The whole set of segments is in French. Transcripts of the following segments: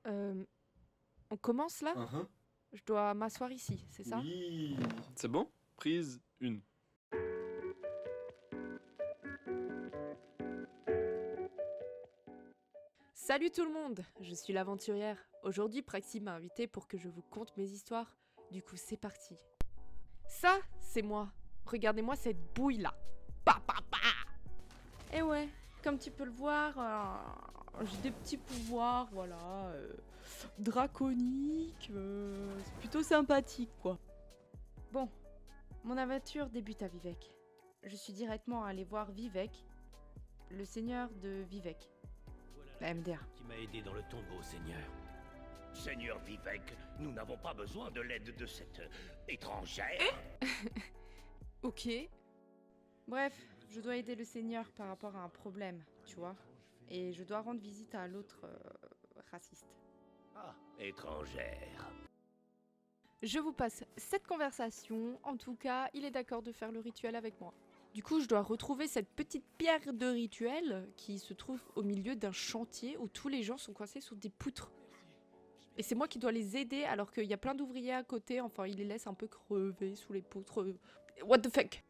Euh, on commence là? Uhum. Je dois m'asseoir ici, c'est ça? Oui. C'est bon? Prise 1. Salut tout le monde, je suis l'aventurière. Aujourd'hui, Praxi m'a invité pour que je vous conte mes histoires. Du coup, c'est parti. Ça, c'est moi. Regardez-moi cette bouille là. Pa pa pa. Et ouais, comme tu peux le voir, j'ai des petits pouvoirs, voilà, draconiques. C'est plutôt sympathique quoi. Bon, mon aventure débute à Vivec. Je suis directement allée voir Vivec, le seigneur de Vivec, la MDR. Qui m'a aidé dans le tombeau, Seigneur. Seigneur Vivek, nous n'avons pas besoin de l'aide de cette étrangère. Ok. Bref, je dois aider le seigneur par rapport à un problème, tu vois. Et je dois rendre visite à l'autre raciste. Ah, étrangère. Je vous passe cette conversation. En tout cas, il est d'accord de faire le rituel avec moi. Du coup, je dois retrouver cette petite pierre de rituel qui se trouve au milieu d'un chantier où tous les gens sont coincés sous des poutres. Et c'est moi qui dois les aider alors qu'il y a plein d'ouvriers à côté. Enfin, ils les laissent un peu crever sous les poutres. What the fuck?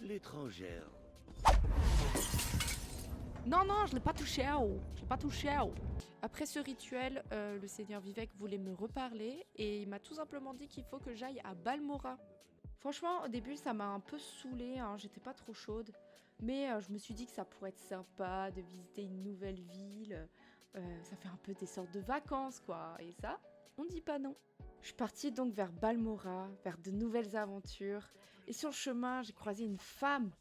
L'étrangère. Non, non, je l'ai pas touché. Oh. Je l'ai pas touché. Oh. Après ce rituel, le seigneur Vivek voulait me reparler et il m'a tout simplement dit qu'il faut que j'aille à Balmora. Franchement, au début, ça m'a un peu saoulée, hein, j'étais pas trop chaude. Mais je me suis dit que ça pourrait être sympa de visiter une nouvelle ville. Ça fait un peu des sortes de vacances, quoi. Et ça, on dit pas non. Je suis partie donc vers Balmora, vers de nouvelles aventures. Et sur le chemin, j'ai croisé une femme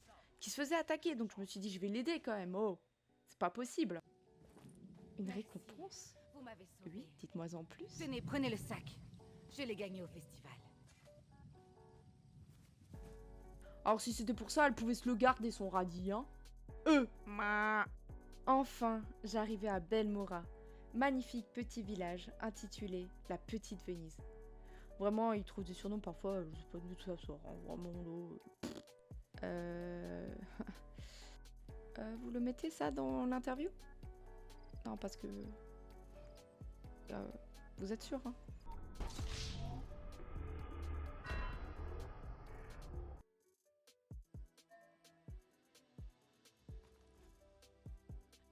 qui se faisait attaquer. Donc je me suis dit, je vais l'aider quand même. Oh, c'est pas possible. Une récompense? Vous m'avez sauvé. Oui, dites-moi en plus. Tenez, prenez le sac. Je l'ai gagné au festival. Alors si c'était pour ça, elle pouvait se le garder son radis, hein. Enfin, j'arrivais à Balmora, magnifique petit village intitulé La Petite Venise. Vraiment, ils trouvent des surnoms parfois, je sais pas d'où ça sort, hein, vraiment. Vous le mettez ça dans l'interview? Non, parce que... vous êtes sûr, hein?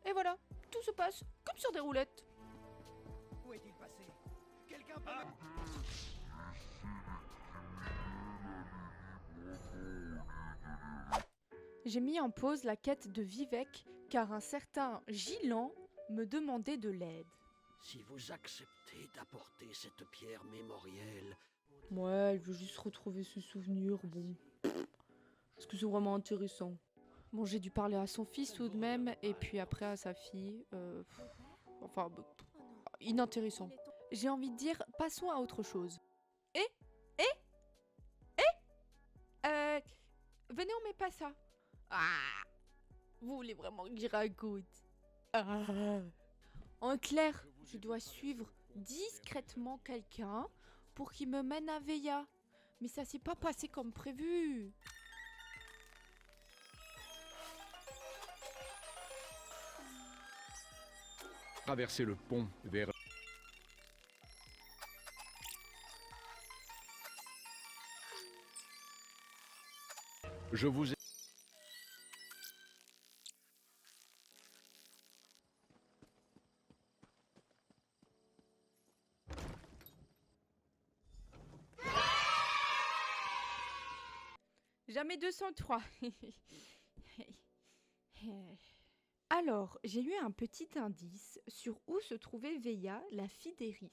Et voilà, tout se passe comme sur des roulettes. Où est-il passé? Quelqu'un peut J'ai mis en pause la quête de Vivek car un certain Gilan me demandait de l'aide. Si vous acceptez d'apporter cette pierre mémorielle, Ouais, elle veut juste retrouver ses souvenirs, bon. Est-ce que c'est vraiment intéressant? Bon, j'ai dû parler à son fils tout de même, et puis après à sa fille. Enfin, inintéressant. J'ai envie de dire, passons à autre chose. Venez, on met pas ça. Ah, vous voulez vraiment que j'y raconte? Ah. En clair, je dois suivre discrètement quelqu'un pour qu'il me mène à Veya. Mais ça s'est pas passé comme prévu. Traverser le pont vers... Je vous ai... Jamais 203. Alors, j'ai eu un petit indice sur où se trouvait Veya, la fille d'Eris.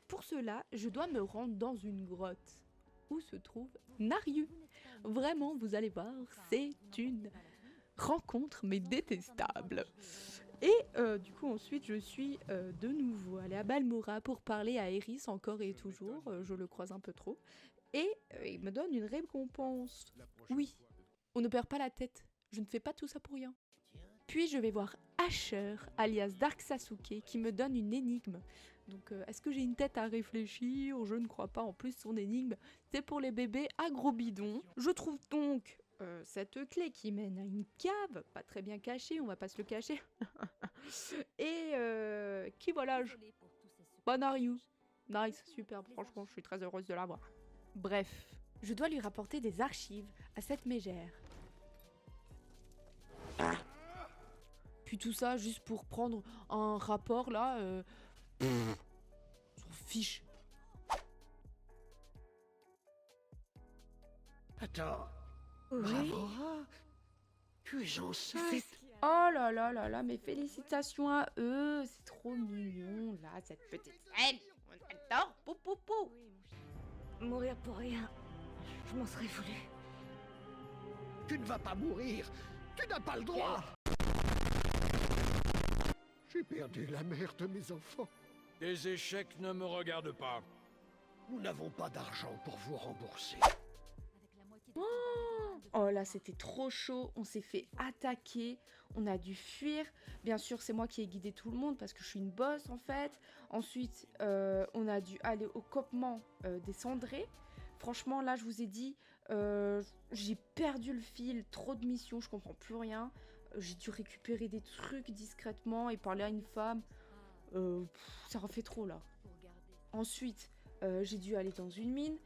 Pour cela, je dois me rendre dans une grotte où se trouve Nariu. Vraiment, vous allez voir, c'est une rencontre, mais détestable. Et du coup, ensuite, je suis de nouveau allée à Balmora pour parler à Eris encore et toujours. Je le croise un peu trop. Et il me donne une récompense. Oui, on ne perd pas la tête. Je ne fais pas tout ça pour rien. Puis je vais voir Asher, alias Dark Sasuke, qui me donne une énigme. Donc est-ce que j'ai une tête à réfléchir? Je ne crois pas. En plus, son énigme, c'est pour les bébés à gros bidons. Je trouve donc cette clé qui mène à une cave, pas très bien cachée, on va pas se le cacher. Et qui volage. Bon Nariou. Nice, super, franchement, je suis très heureuse de l'avoir. Bref, je dois lui rapporter des archives à cette mégère. Puis tout ça juste pour prendre un rapport là. S'en fiche. Attends. Oui. Bravura, tu es enceinte. Oh là là là là, mais félicitations à eux, c'est trop mignon là, cette petite scène. On adore, pou pou pou. Mourir pour rien. Je m'en serais voulu. Tu ne vas pas mourir. Tu n'as pas le droit. J'ai perdu la mère de mes enfants. Les échecs ne me regardent pas. Nous n'avons pas d'argent pour vous rembourser. Oh là, c'était trop chaud, on s'est fait attaquer, on a dû fuir. Bien sûr, c'est moi qui ai guidé tout le monde parce que je suis une boss en fait. Ensuite, on a dû aller au campement des cendrés. Franchement, là, je vous ai dit, j'ai perdu le fil, trop de missions, je comprends plus rien. J'ai dû récupérer des trucs discrètement et parler à une femme. Ça refait trop là. Ensuite, j'ai dû aller dans une mine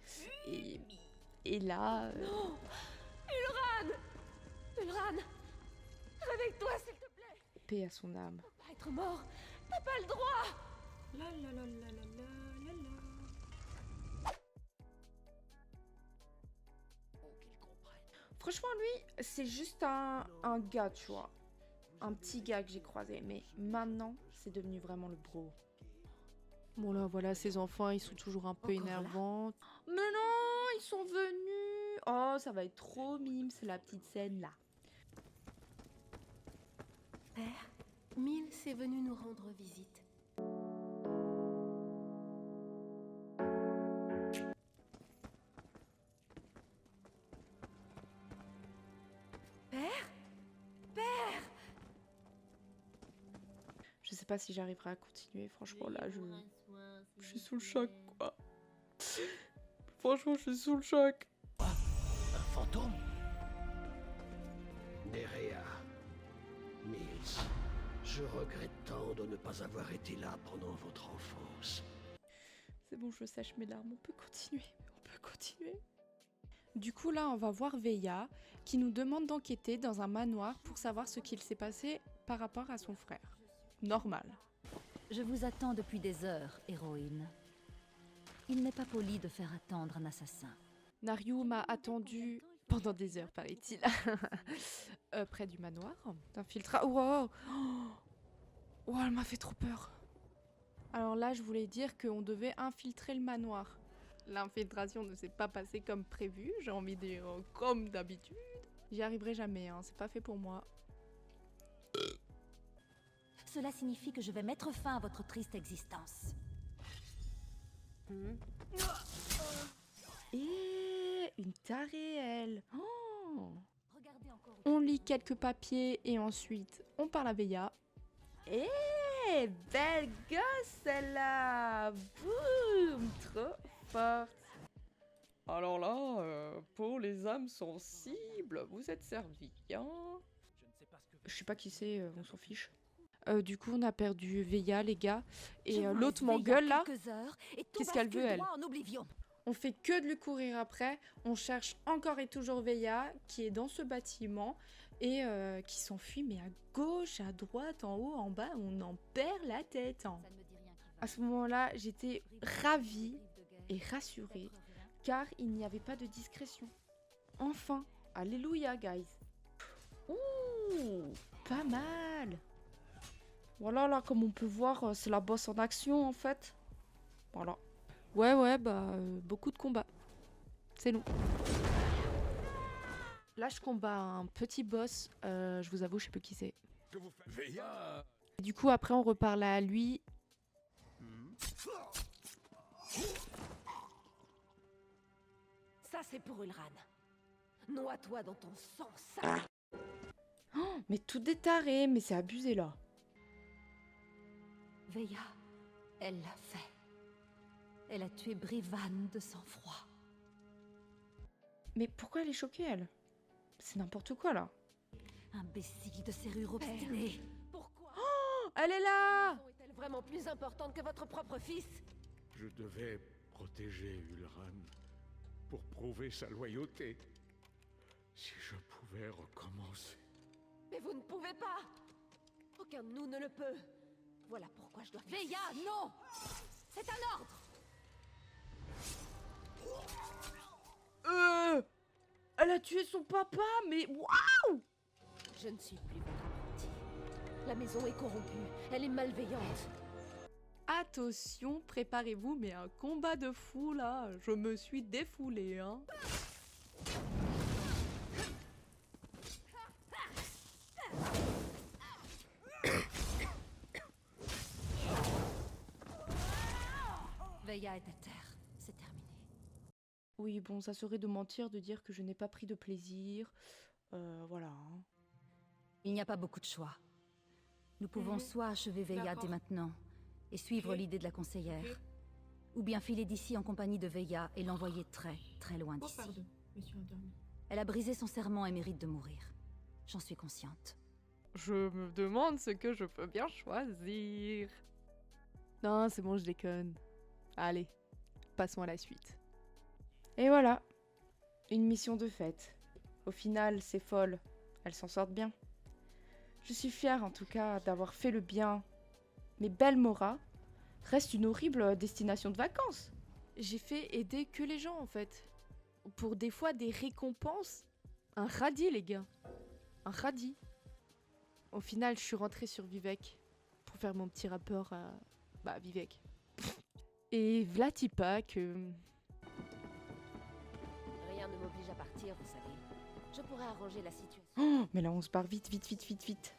et là... Non, Ulran, réveille-toi s'il te plaît. Paix à son âme. Faut pas être mort. T'as pas le droit. La la la la la la la la. Franchement, lui, c'est juste un gars, tu vois. Un petit gars que j'ai croisé. Mais maintenant, c'est devenu vraiment le bro. Bon là, voilà, ces enfants, ils sont toujours un peu Encore là énervants. Mais non, ils sont venus. Oh, ça va être trop mime, c'est la petite scène là. Père, Mills est venu nous rendre visite. Je sais pas si j'arriverai à continuer. Franchement, là, je suis sous le choc, quoi. Franchement, je suis sous le choc. Un fantôme? Nerea. Mills, je regrette tant de ne pas avoir été là pendant votre enfance. C'est bon, je sèche mes larmes. On peut continuer. On peut continuer. Du coup, là, on va voir Veya, qui nous demande d'enquêter dans un manoir pour savoir ce qu'il s'est passé par rapport à son frère. Normal. Je vous attends depuis des heures, héroïne. Il n'est pas poli de faire attendre un assassin. Nariou m'a attendu pendant des heures, paraît-il, près du manoir. D'infiltrat. Wow. Oh, elle m'a fait trop peur. Alors là, je voulais dire qu'on devait infiltrer le manoir. L'infiltration ne s'est pas passée comme prévu. J'ai envie de dire comme d'habitude. J'y arriverai jamais, hein. C'est pas fait pour moi. Cela signifie que je vais mettre fin à votre triste existence. Et une tarée, elle. Oh. Regardez encore. On lit quelques papiers et ensuite on parle à Veya. Eh, belle gosse celle-là. Boum, trop forte. Alors là, pour les âmes sensibles, vous êtes servis, hein. Je sais pas qui c'est, on s'en fiche. Du coup, on a perdu Veya, les gars. Et l'autre m'engueule là. Qu'est-ce qu'elle veut, elle? On fait que de lui courir après. On cherche encore et toujours Veya, qui est dans ce bâtiment et qui s'enfuit, mais à gauche, à droite, en haut, en bas, on en perd la tête. Hein. À ce moment-là, j'étais ravie et rassurée, car il n'y avait pas de discrétion. Enfin, alléluia, guys. Ouh, pas mal. Voilà, là, comme on peut voir, c'est la boss en action, en fait. Voilà. Ouais, bah, beaucoup de combats. C'est long. Là, je combats un petit boss. Je vous avoue, je sais plus qui c'est. Veya. Du coup, après, on reparle à lui. Ça, c'est pour Ulran. Noie-toi dans ton sang, sale. Oh, mais tout détaré, mais c'est abusé, là. Veya, elle l'a fait. Elle a tué Brivan de sang-froid. Mais pourquoi elle est choquée, elle? C'est n'importe quoi, là. Imbécile de serrure obstinée. Pourquoi? Elle est là! vraiment plus importante que votre propre fils? Je devais protéger Ulran pour prouver sa loyauté. Si je pouvais recommencer. Mais vous ne pouvez pas! Aucun de nous ne le peut. Voilà pourquoi je dois... Veilla, non! C'est un ordre! Elle a tué son papa, mais waouh! Je ne suis plus votre apprenti. La maison est corrompue, elle est malveillante. Attention, préparez-vous, mais un combat de fou là, je me suis défoulée, hein. Veilla est à terre. C'est terminé. Oui, bon, ça serait de mentir de dire que je n'ai pas pris de plaisir. Voilà. Hein. Il n'y a pas beaucoup de choix. Nous pouvons soit achever Veilla D'accord. dès maintenant et suivre Ok. l'idée de la conseillère, ou bien filer d'ici en compagnie de Veilla et l'envoyer très, très loin Oh, d'ici. pardon, je me suis endormie. Elle a brisé son serment et mérite de mourir. J'en suis consciente. Je me demande ce que je peux bien choisir. Non, c'est bon, je déconne. Allez, passons à la suite. Et voilà, une mission de fête. Au final, c'est folle. Elles s'en sortent bien. Je suis fière en tout cas d'avoir fait le bien. Mais Belmora reste une horrible destination de vacances. J'ai fait aider que les gens en fait. Pour des fois des récompenses. Un radis les gars. Un radis. Au final, je suis rentrée sur Vivek pour faire mon petit rapport à... Bah, Vivek. Et Vlatipa que... Rien ne m'oblige à partir, vous savez. Je pourrais arranger la situation. Oh, mais là, on se barre vite, vite, vite, vite, vite.